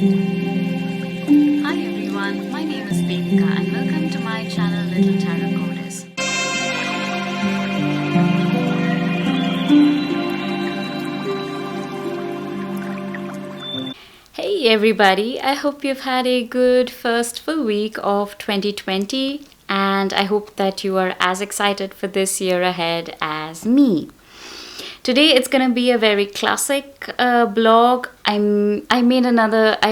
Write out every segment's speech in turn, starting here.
Hi everyone, my name is Devika and welcome to my channel Little Tarot Goddess. Hey everybody, I hope you've had a good first full week of 2020 and I hope that you are as excited for this year ahead as me. Today it's gonna be a very classic blog. I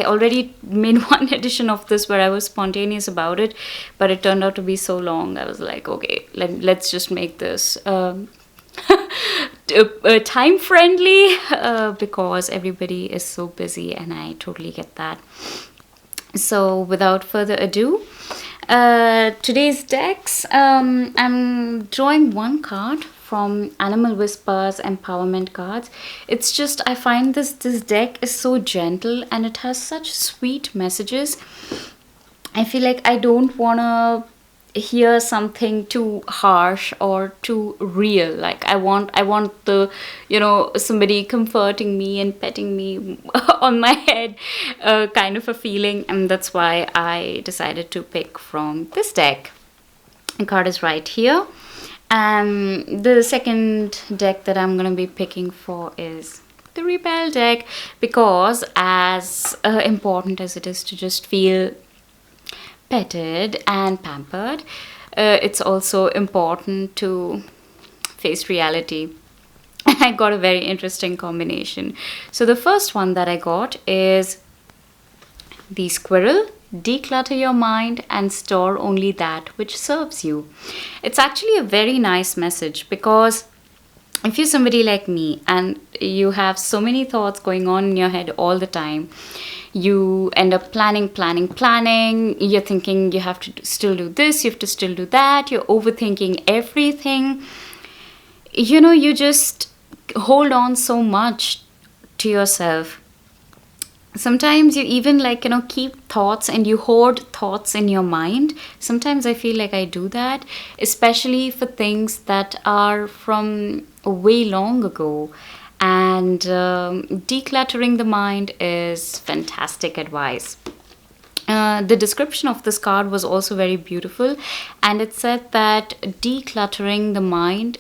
already made one edition of this where I was spontaneous about it, but it turned out to be so long. I was like, okay, let's just make this time friendly because everybody is so busy, and I totally get that. So without further ado, today's decks, I'm drawing one card from Animal Whispers Empowerment Cards. It's just, I find this deck is so gentle and it has such sweet messages. I feel like I don't want to hear something too harsh or too real. Like I want the, somebody comforting me and petting me on my head, kind of a feeling, and that's why I decided to pick from this deck. The card is right here. And the second deck that I'm going to be picking for is the Rebel deck, because as important as it is to just feel petted and pampered, it's also important to face reality. I got a very interesting combination. So the first one that I got is the Squirrel. Declutter your mind and store only that which serves you. It's actually a very nice message, because if you're somebody like me and you have so many thoughts going on in your head all the time, you end up planning. You're thinking you have to still do this, you have to still do that, you're overthinking everything. You just hold on so much to yourself. Sometimes you even keep thoughts and you hoard thoughts in your mind. Sometimes I feel like I do that, especially for things that are from way long ago. And decluttering the mind is fantastic advice. The description of this card was also very beautiful, and it said that decluttering the mind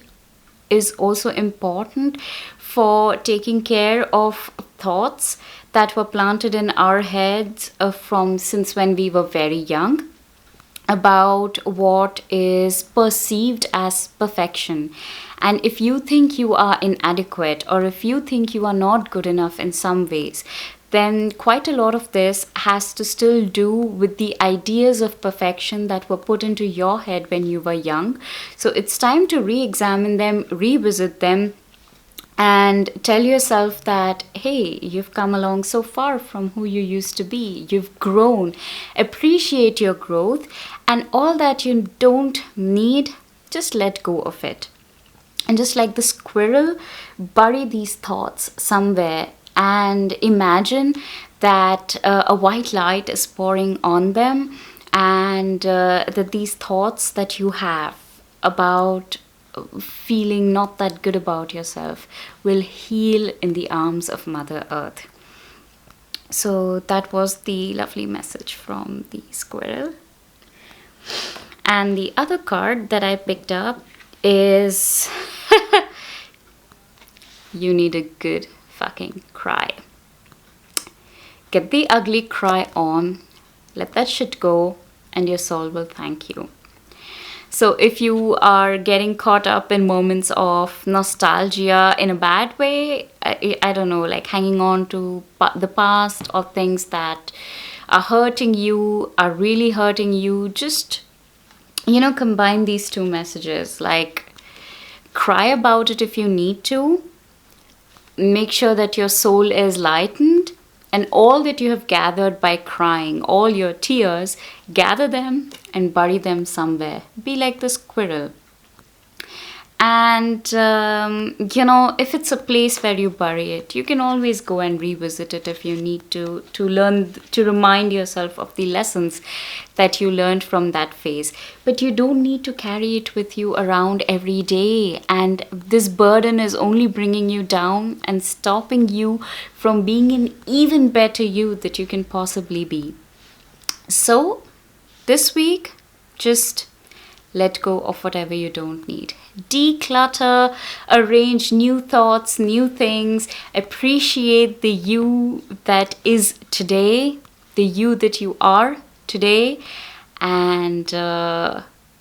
is also important for taking care of thoughts that were planted in our heads from since when we were very young, about what is perceived as perfection. And if you think you are inadequate, or if you think you are not good enough in some ways, then quite a lot of this has to still do with the ideas of perfection that were put into your head when you were young. So it's time to re examine them, revisit them, and tell yourself that, hey, you've come along so far from who you used to be. You've grown. Appreciate your growth, and all that you don't need, just let go of it. And just like the squirrel, bury these thoughts somewhere and imagine that a white light is pouring on them, and that these thoughts that you have about feeling not that good about yourself will heal in the arms of Mother Earth. So that was the lovely message from the squirrel. And the other card that I picked up is You Need a Good Fucking Cry. Get the ugly cry on, let that shit go, and your soul will thank you. So if you are getting caught up in moments of nostalgia in a bad way, I don't know, like hanging on to the past, or things that are hurting you, are really hurting you, just, combine these two messages. Like, cry about it if you need to. Make sure that your soul is lightened, and all that you have gathered by crying, all your tears, gather them and bury them somewhere. Be like the squirrel. And if it's a place where you bury it, you can always go and revisit it if you need to learn, to remind yourself of the lessons that you learned from that phase. But you don't need to carry it with you around every day, and this burden is only bringing you down and stopping you from being an even better you that you can possibly be. So this week, just let go of whatever you don't need. Declutter, arrange new thoughts, new things, appreciate the you that is today, the you that you are today, and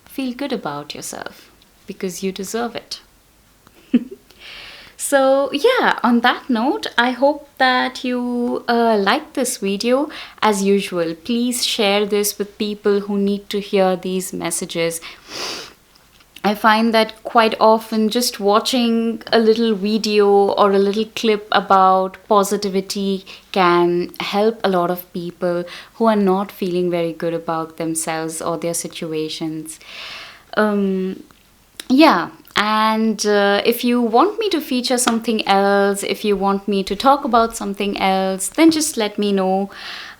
feel good about yourself because you deserve it. So yeah, on that note, I hope that you like this video. As usual, please share this with people who need to hear these messages. I find that quite often just watching a little video or a little clip about positivity can help a lot of people who are not feeling very good about themselves or their situations. Yeah, and if you want me to feature something else, if you want me to talk about something else, then just let me know.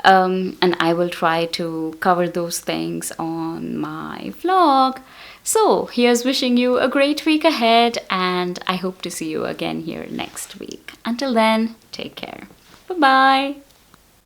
And I will try to cover those things on my vlog. So, here's wishing you a great week ahead, and I hope to see you again here next week. Until then, take care. Bye bye.